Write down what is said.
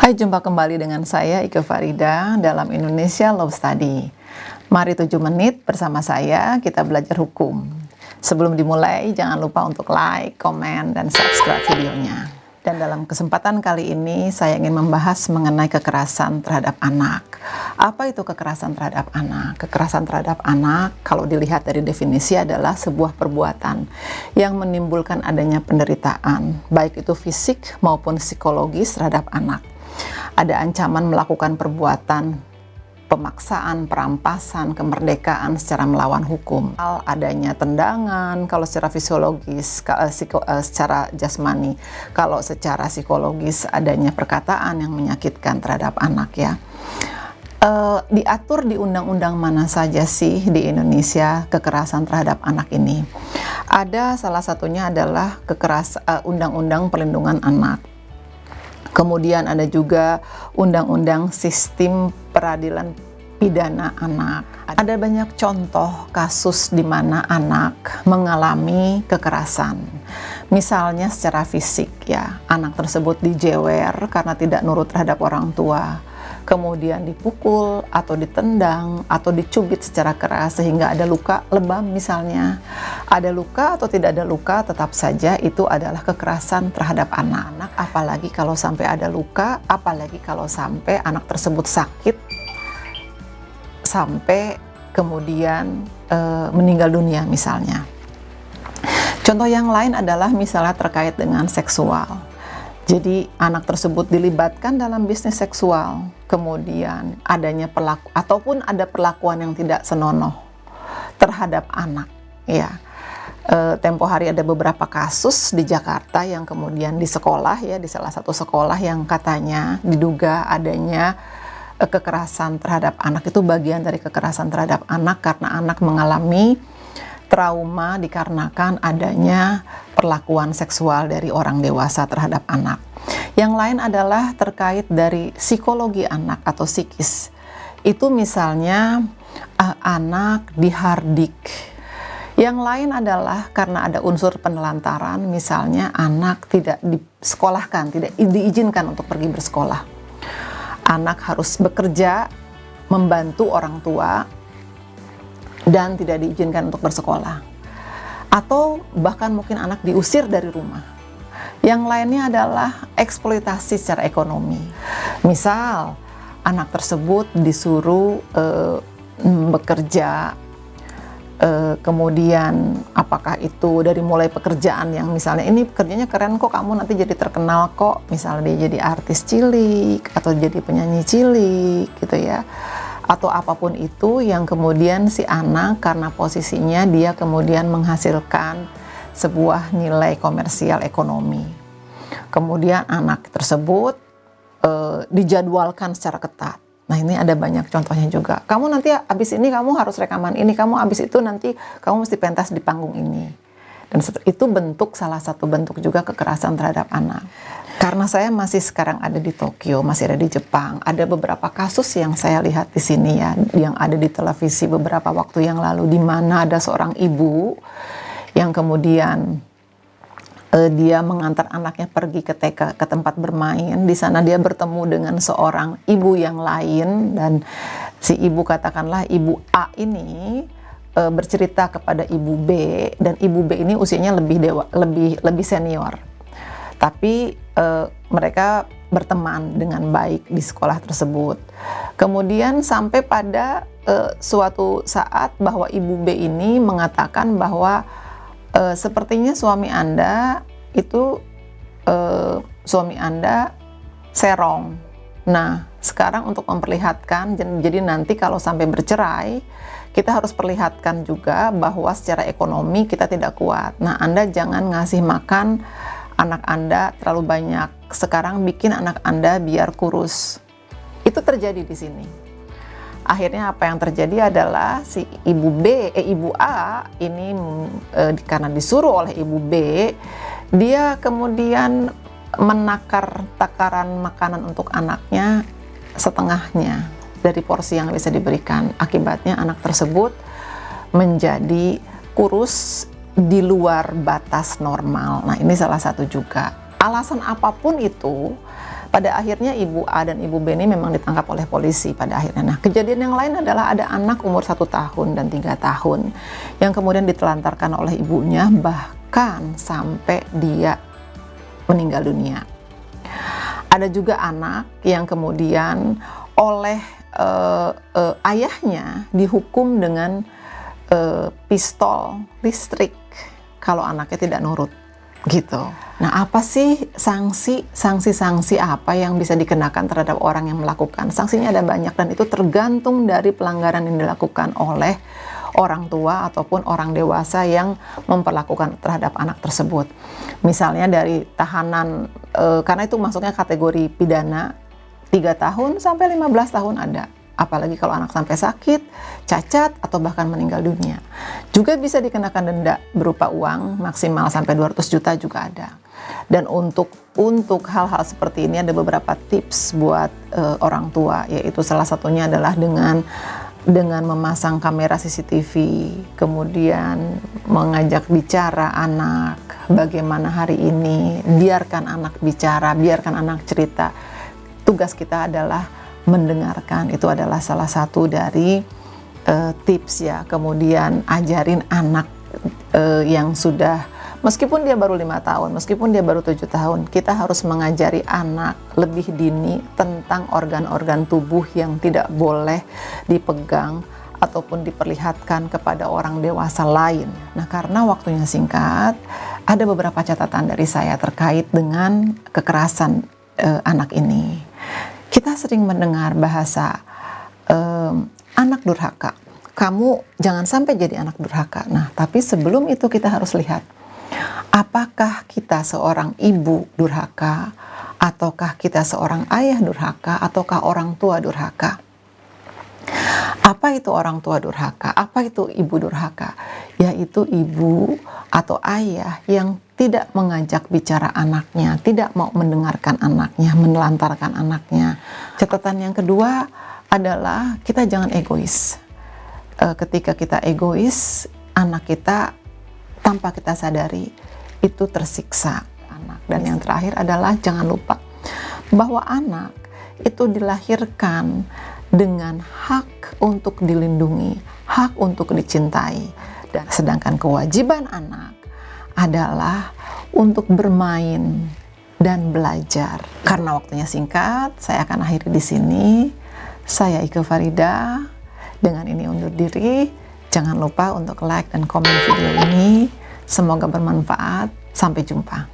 Hai, jumpa kembali dengan saya Ike Farida dalam Indonesia Law Study. Mari 7 menit bersama saya kita belajar hukum. Sebelum dimulai, jangan lupa untuk like, komen, dan subscribe videonya. Dan dalam kesempatan kali ini saya ingin membahas mengenai kekerasan terhadap anak. Apa itu kekerasan terhadap anak? Kekerasan terhadap anak kalau dilihat dari definisi adalah sebuah perbuatan yang menimbulkan adanya penderitaan, baik itu fisik maupun psikologis terhadap anak. Ada ancaman melakukan perbuatan pemaksaan, perampasan, kemerdekaan secara melawan hukum. Adanya tendangan kalau secara fisiologis, secara jasmani. Kalau secara psikologis adanya perkataan yang menyakitkan terhadap anak ya. Diatur di undang-undang mana saja sih di Indonesia kekerasan terhadap anak ini? Ada salah satunya adalah Undang-Undang Perlindungan Anak. Kemudian ada juga Undang-Undang Sistem Peradilan Pidana Anak. Ada banyak contoh kasus di mana anak mengalami kekerasan. Misalnya secara fisik ya, anak tersebut dijewer karena tidak nurut terhadap orang tua. Kemudian dipukul atau ditendang atau dicubit secara keras sehingga ada luka lebam misalnya. Ada luka atau tidak ada luka, tetap saja itu adalah kekerasan terhadap anak. Apalagi kalau sampai ada luka, apalagi kalau sampai anak tersebut sakit, sampai kemudian meninggal dunia misalnya. Contoh yang lain adalah misalnya terkait dengan seksual. Jadi anak tersebut dilibatkan dalam bisnis seksual, kemudian adanya ataupun ada perlakuan yang tidak senonoh terhadap anak. Ya, tempo hari ada beberapa kasus di Jakarta yang kemudian di sekolah ya, di salah satu sekolah yang katanya diduga adanya kekerasan terhadap anak. Itu bagian dari kekerasan terhadap anak karena anak mengalami trauma dikarenakan adanya perlakuan seksual dari orang dewasa terhadap anak. Yang lain adalah terkait dari psikologi anak atau psikis. Itu misalnya anak dihardik. Yang lain adalah karena ada unsur penelantaran, misalnya anak tidak disekolahkan, tidak diizinkan untuk pergi bersekolah. Anak harus bekerja, membantu orang tua, dan tidak diizinkan untuk bersekolah. Atau bahkan mungkin anak diusir dari rumah. Yang lainnya adalah eksploitasi secara ekonomi. Misal, anak tersebut disuruh bekerja, kemudian apakah itu dari mulai pekerjaan yang misalnya ini pekerjaannya keren kok, kamu nanti jadi terkenal kok, misalnya dia jadi artis cilik atau jadi penyanyi cilik gitu ya, atau apapun itu yang kemudian si anak karena posisinya dia kemudian menghasilkan sebuah nilai komersial ekonomi. Kemudian anak tersebut dijadwalkan secara ketat. Nah, ini ada banyak contohnya juga. Kamu nanti abis ini kamu harus rekaman ini, kamu abis itu nanti kamu mesti pentas di panggung ini. Dan itu salah satu bentuk juga kekerasan terhadap anak. Karena saya masih sekarang ada di Tokyo, masih ada di Jepang, ada beberapa kasus yang saya lihat di sini ya, yang ada di televisi beberapa waktu yang lalu, di mana ada seorang ibu yang kemudian dia mengantar anaknya pergi ke TK, ke tempat bermain. Di sana dia bertemu dengan seorang ibu yang lain, dan si ibu, katakanlah ibu A ini bercerita kepada ibu B, dan ibu B ini usianya lebih senior. Tapi mereka berteman dengan baik di sekolah tersebut. Kemudian sampai pada suatu saat bahwa ibu B ini mengatakan bahwa sepertinya suami Anda itu suami Anda serong. Nah, sekarang untuk memperlihatkan, jadi nanti kalau sampai bercerai, kita harus perlihatkan juga bahwa secara ekonomi kita tidak kuat. Nah, Anda jangan ngasih makan anak Anda terlalu banyak. Sekarang bikin anak Anda biar kurus. Itu terjadi di sini. Akhirnya apa yang terjadi adalah si ibu A ini karena disuruh oleh ibu B, dia kemudian menakar takaran makanan untuk anaknya setengahnya dari porsi yang bisa diberikan. Akibatnya anak tersebut menjadi kurus di luar batas normal. Nah, ini salah satu juga. Alasan apapun itu, Pada akhirnya Ibu A dan Ibu B ini memang ditangkap oleh polisi pada akhirnya. Nah, kejadian yang lain adalah ada anak umur 1 tahun dan 3 tahun yang kemudian ditelantarkan oleh ibunya bahkan sampai dia meninggal dunia. Ada juga anak yang kemudian oleh ayahnya dihukum dengan pistol listrik kalau anaknya tidak nurut gitu. Nah, apa sih sanksi apa yang bisa dikenakan terhadap orang yang melakukan? Sanksinya ada banyak dan itu tergantung dari pelanggaran yang dilakukan oleh orang tua ataupun orang dewasa yang memperlakukan terhadap anak tersebut. Misalnya dari tahanan, karena itu masuknya kategori pidana 3 tahun sampai 15 tahun ada. Apalagi kalau anak sampai sakit, cacat, atau bahkan meninggal dunia. Juga bisa dikenakan denda berupa uang maksimal sampai 200 juta juga ada. Dan untuk hal-hal seperti ini ada beberapa tips buat orang tua, yaitu salah satunya adalah dengan memasang kamera CCTV, kemudian mengajak bicara anak, bagaimana hari ini, biarkan anak bicara, biarkan anak cerita. Tugas kita adalah mendengarkan, itu adalah salah satu dari tips ya. Kemudian ajarin anak yang sudah, meskipun dia baru 5 tahun, meskipun dia baru 7 tahun, kita harus mengajari anak lebih dini tentang organ-organ tubuh yang tidak boleh dipegang ataupun diperlihatkan kepada orang dewasa lain. Nah, karena waktunya singkat, ada beberapa catatan dari saya terkait dengan kekerasan anak ini. Kita sering mendengar bahasa anak durhaka. Kamu jangan sampai jadi anak durhaka. Nah, tapi sebelum itu kita harus lihat, apakah kita seorang ibu durhaka, ataukah kita seorang ayah durhaka, ataukah orang tua durhaka? Apa itu orang tua durhaka? Apa itu ibu durhaka? Yaitu ibu atau ayah yang tidak mengajak bicara anaknya, tidak mau mendengarkan anaknya, menelantarkan anaknya. Catatan yang kedua adalah kita jangan egois. Ketika kita egois, anak kita tanpa kita sadari itu tersiksa anak. Dan yang terakhir adalah jangan lupa bahwa anak itu dilahirkan dengan hak untuk dilindungi, hak untuk dicintai. Dan sedangkan kewajiban anak adalah untuk bermain dan belajar. Karena waktunya singkat, saya akan akhiri di sini. Saya Ike Farida. Dengan ini undur diri. Jangan lupa untuk like dan komen video ini. Semoga bermanfaat. Sampai jumpa.